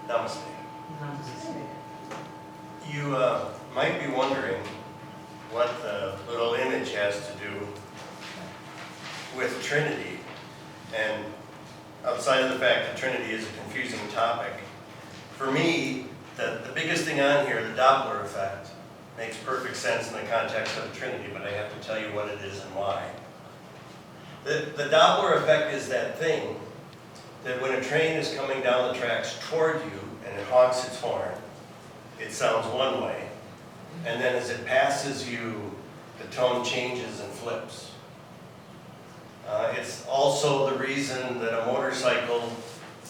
Namaste. Namaste. You might be wondering what the little image has to do with Trinity. And outside of the fact that Trinity is a confusing topic, for me, the biggest thing on here, the Doppler effect, makes perfect sense in the context of the Trinity, but I have to tell you what it is and why. The Doppler effect is that thing that when a train is coming down the tracks toward you and it honks its horn, it sounds one way, and then as it passes you, the tone changes and flips. It's also the reason that a motorcycle,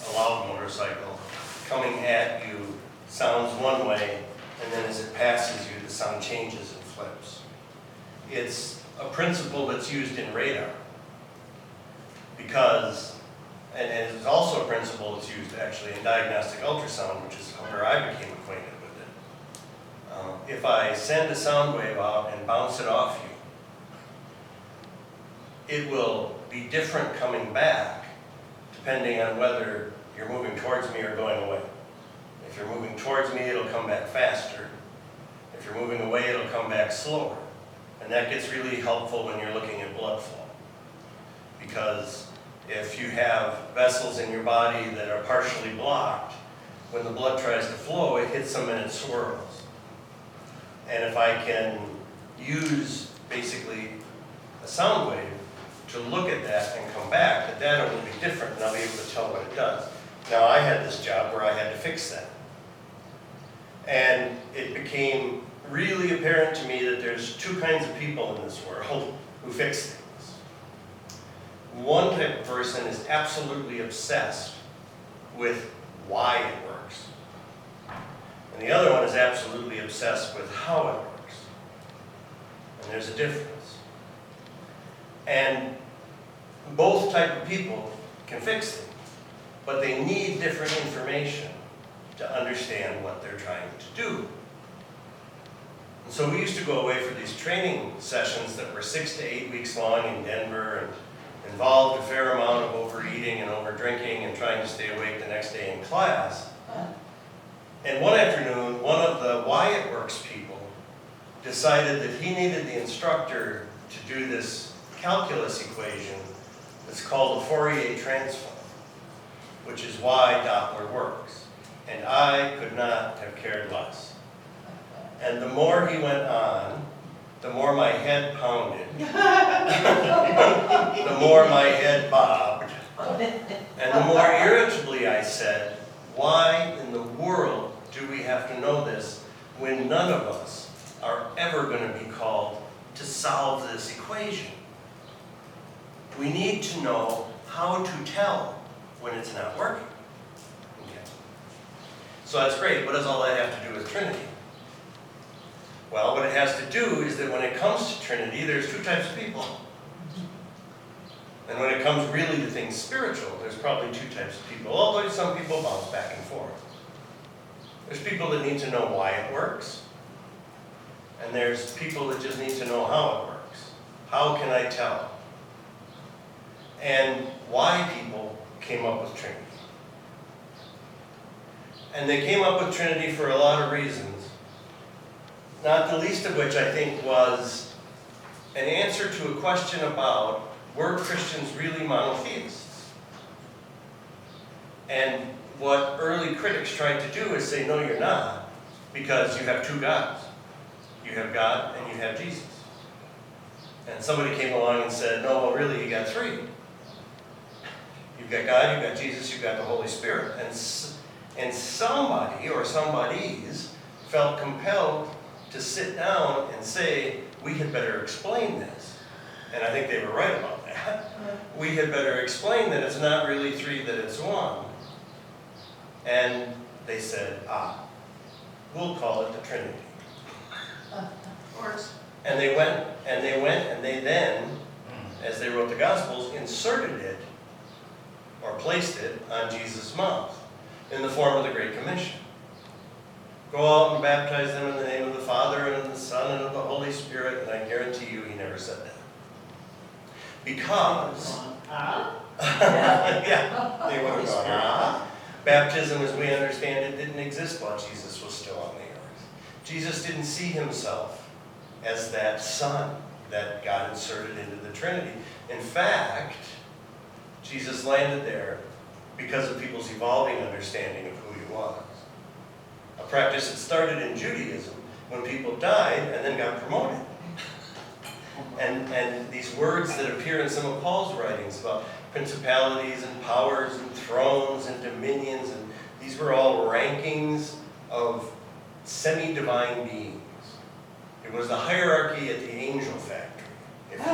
a loud motorcycle, coming at you sounds one way, and then as it passes you, the sound changes and flips. It's a principle that's used in radar, because, and it's also a principle that's used actually in diagnostic ultrasound, which is where I became acquainted with it. If I send a sound wave out and bounce it off you, it will be different coming back depending on whether you're moving towards me or going away. If you're moving towards me, it'll come back faster. If you're moving away, it'll come back slower. And that gets really helpful when you're looking at blood flow. Because if you have vessels in your body that are partially blocked, when the blood tries to flow, it hits them and it swirls. And if I can use basically a sound wave to look at that and come back, the data will be different and I'll be able to tell what it does. Now I had this job where I had to fix that. And it became really apparent to me that there's two kinds of people in this world who fix things. One type of person is absolutely obsessed with why it works. And the other one is absolutely obsessed with how it works. And there's a difference. And both type of people can fix things, but they need different information to understand what they're trying to do. And so we used to go away for these training sessions that were 6 to 8 weeks long in Denver and involved a fair amount of overeating and overdrinking and trying to stay awake the next day in class. And one afternoon, one of the Why It Works people decided that he needed the instructor to do this calculus equation that's called the Fourier transform, which is why Doppler works. And I could not have cared less. And the more he went on, the more my head pounded, the more my head bobbed, and the more irritably I said, why in the world do we have to know this when none of us are ever going to be called to solve this equation? We need to know how to tell when it's not working. Okay. So that's great. What does all that have to do with Trinity? Well, what it has to do is that when it comes to Trinity, there's two types of people. And when it comes really to things spiritual, there's probably two types of people, although some people bounce back and forth. There's people that need to know why it works, and there's people that just need to know how it works. How can I tell? And why people came up with Trinity. And they came up with Trinity for a lot of reasons, not the least of which I think was an answer to a question about, were Christians really monotheists? And what early critics tried to do is say, no, you're not, because you have two gods. You have God and you have Jesus. And somebody came along and said, no, well, really, you got three. You've got God, you've got Jesus, you've got the Holy Spirit. And somebody or somebodies felt compelled to sit down and say, we had better explain this. And I think they were right about that. We had better explain that it's not really three, that it's one. And they said, we'll call it the Trinity. Of course. And they went, and they then, as they wrote the Gospels, inserted it, or placed it, on Jesus' mouth, in the form of the Great Commission. Go out and baptize them in the name of the Father, and of the Son, and of the Holy Spirit, and I guarantee you he never said that. Because, yeah, they would have gone, Baptism, as we understand it, didn't exist while Jesus was still on the earth. Jesus didn't see himself as that son that God inserted into the Trinity. In fact, Jesus landed there because of people's evolving understanding of who he was. A practice that started in Judaism when people died and then got promoted. And these words that appear in some of Paul's writings about principalities and powers and thrones and dominions, and these were all rankings of semi-divine beings. It was the hierarchy at the angel factory, if you will.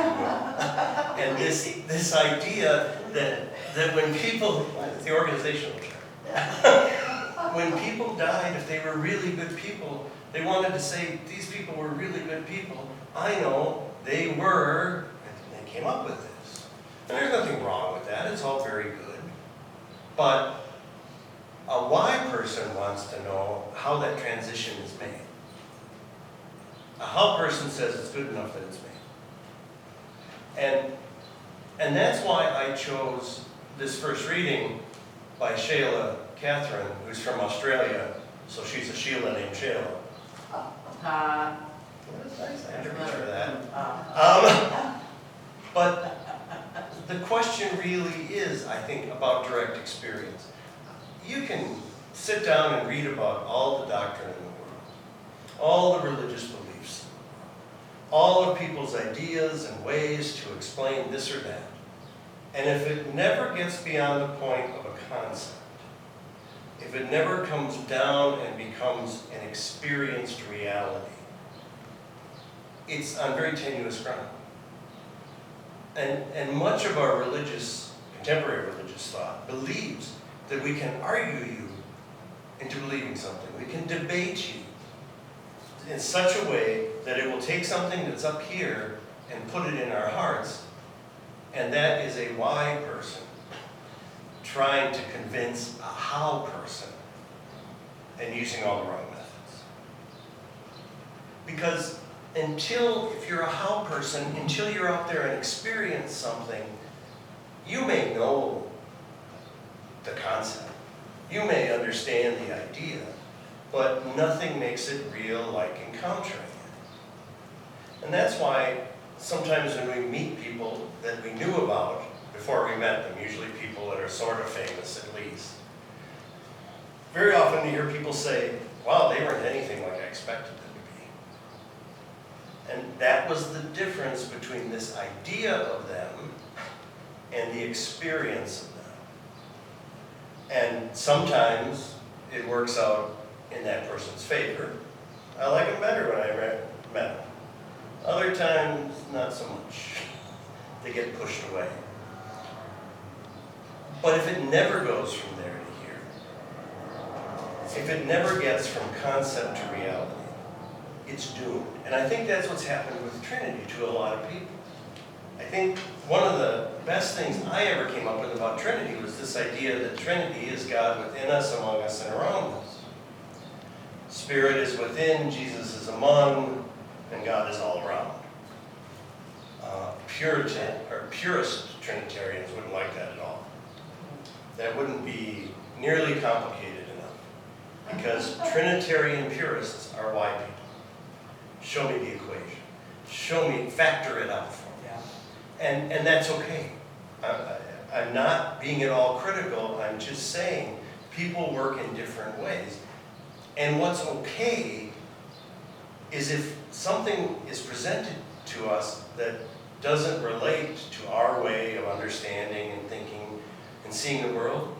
And this idea that when people, it's the organizational term, when people died, if they were really good people, they wanted to say, these people were really good people. I know they were, and they came up with this. And there's nothing wrong with that, it's all very good. But a why person wants to know how that transition is made. A how person says it's good enough that it's made. And that's why I chose this first reading by Shaila Catherine, who's from Australia, so she's a Sheila named Shaila. That's nice, I had to picture that. But the question really is, I think, about direct experience. You can sit down and read about all the doctrine in the world, all the religious beliefs, all of people's ideas and ways to explain this or that. And if it never gets beyond the point of a concept, if it never comes down and becomes an experienced reality, it's on very tenuous ground. And much of our contemporary religious thought believes that we can argue you into believing something. We can debate you in such a way that it will take something that's up here and put it in our hearts, and that is a why person trying to convince a how person and using all the wrong methods. Because if you're a how person, until you're out there and experience something, you may know the concept. You may understand the idea, but nothing makes it real like encountering it. And that's why sometimes when we meet people that we knew about before we met them, usually people that are sort of famous at least, very often you hear people say, wow, they weren't anything like I expected them to be. And that was the difference between this idea of them and the experience of them. And sometimes it works out in that person's favor. I like them better when I met them. Other times, not so much. They get pushed away. But if it never goes from there to here, if it never gets from concept to reality, it's doomed. And I think that's what's happened with Trinity to a lot of people. I think one of the best things I ever came up with about Trinity was this idea that Trinity is God within us, among us, and around us. Spirit is within, Jesus is among, and God is all around. Purist Trinitarians wouldn't like that at all. That wouldn't be nearly complicated enough. Because Trinitarian purists are why people. Show me the equation. Factor it out for me. And that's okay. I'm not being at all critical. I'm just saying people work in different ways. And what's okay is if something is presented to us that doesn't relate to our way of understanding and thinking and seeing the world,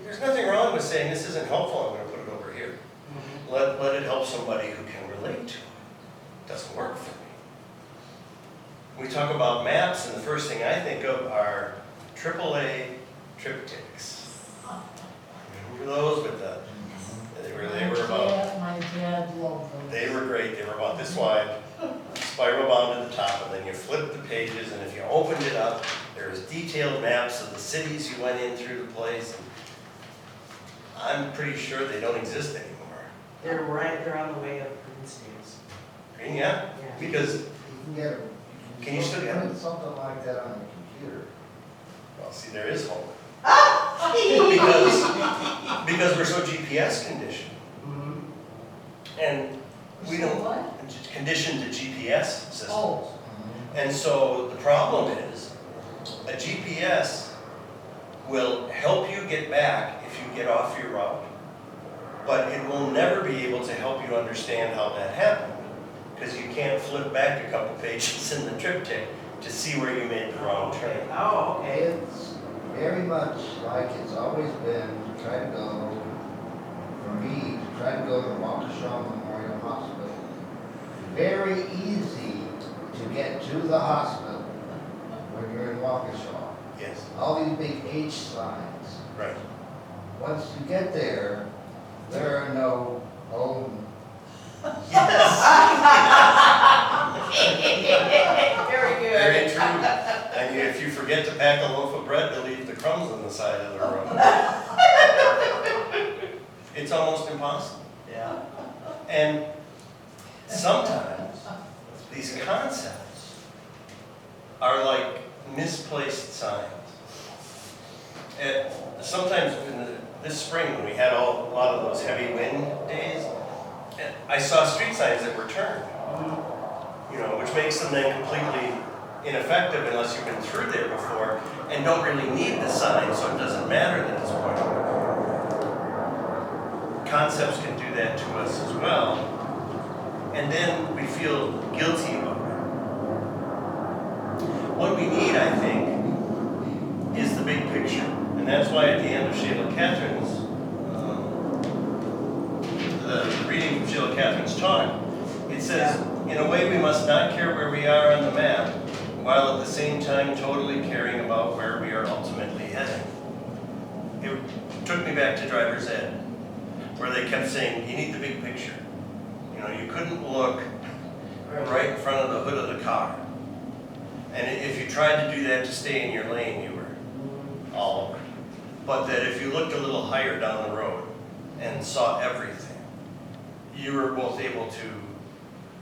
there's nothing wrong with saying this isn't helpful, I'm going to put it over here. Mm-hmm. Let it help somebody who can relate to it. It doesn't work for me. We talk about maps, and the first thing I think of are AAA triptychs. Remember those with the, they were about, My dad loved those. they were great, they were about this wide, spiral bound at the top, and then you flip the pages, and if you opened it up, there's detailed maps of the cities you went in through the place. And I'm pretty sure they don't exist anymore. They're on the way of Greenstays. Green, yeah? Because, You can get them. Can you still get them? Print something like that on the computer. well, see, there is hope. Because we're so GPS conditioned. Mhm. And we So don't, what? conditioned to GPS systems. Oh, And so the problem is, a GPS will help you get back if you get off your route, but it will never be able to help you understand how that happened, because you can't flip back a couple pages in the triptych to see where you made the wrong turn. Oh, okay. It's very much like it's always been to try to go, for me, to try to go to the Waukesha Memorial Hospital. Very easy to get to the hospital when you're in Waukesha. Yes, All these big H signs. right. Once you get there, there are no home. Yes, very good. very true. And if you forget to pack a loaf of bread, they'll leave the crumbs on the side of the road. It's almost impossible. Yeah. And sometimes these concepts are like misplaced signs. And sometimes this spring, when we had a lot of those heavy wind days, I saw street signs that were turned, which makes them then completely ineffective unless you've been through there before and don't really need the sign, so it doesn't matter that it's pointing. Concepts can do that to us as well, and then we feel guilty about it. What we need, I think, is the big picture, and that's why at the end of Shaila Catherine's the reading of Shaila Catherine's talk, it says, in a way we must not care where we are on the map, while at the same time totally caring about where we are ultimately heading. It took me back to driver's ed, where they kept saying, you need the big picture. You couldn't look right in front of the hood of the car. And if you tried to do that to stay in your lane, you were all over. But that if you looked a little higher down the road and saw everything, you were both able to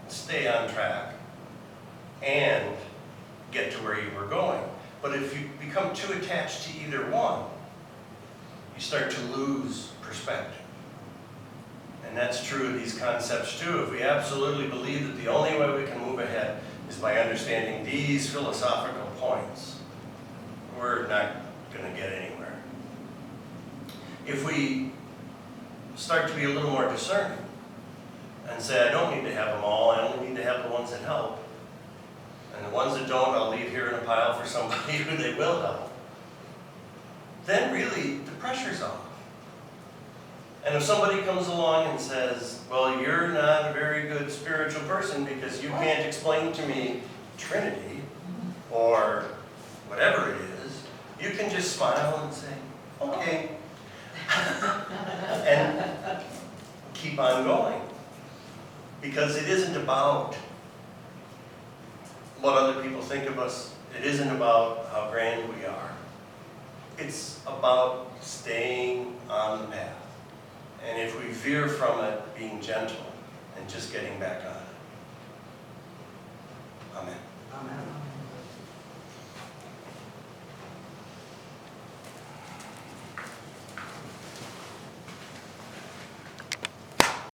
stay on track and get to where you were going. But if you become too attached to either one, you start to lose perspective. And that's true of these concepts too. If we absolutely believe that the only way we can move ahead is by understanding these philosophical points, we're not going to get anywhere. If we start to be a little more discerning and say, I don't need to have them all, I only need to have the ones that help. And the ones that don't, I'll leave here in a pile for somebody who they will help. Then really, the pressure's off. And if somebody comes along and says, well, you're not a very good spiritual person because you can't explain to me Trinity or whatever it is, you can just smile and say, okay. And keep on going. Because it isn't about what other people think of us. It isn't about how grand we are. It's about staying on the path. And if we veer from it, being gentle and just getting back on it. Amen. Amen.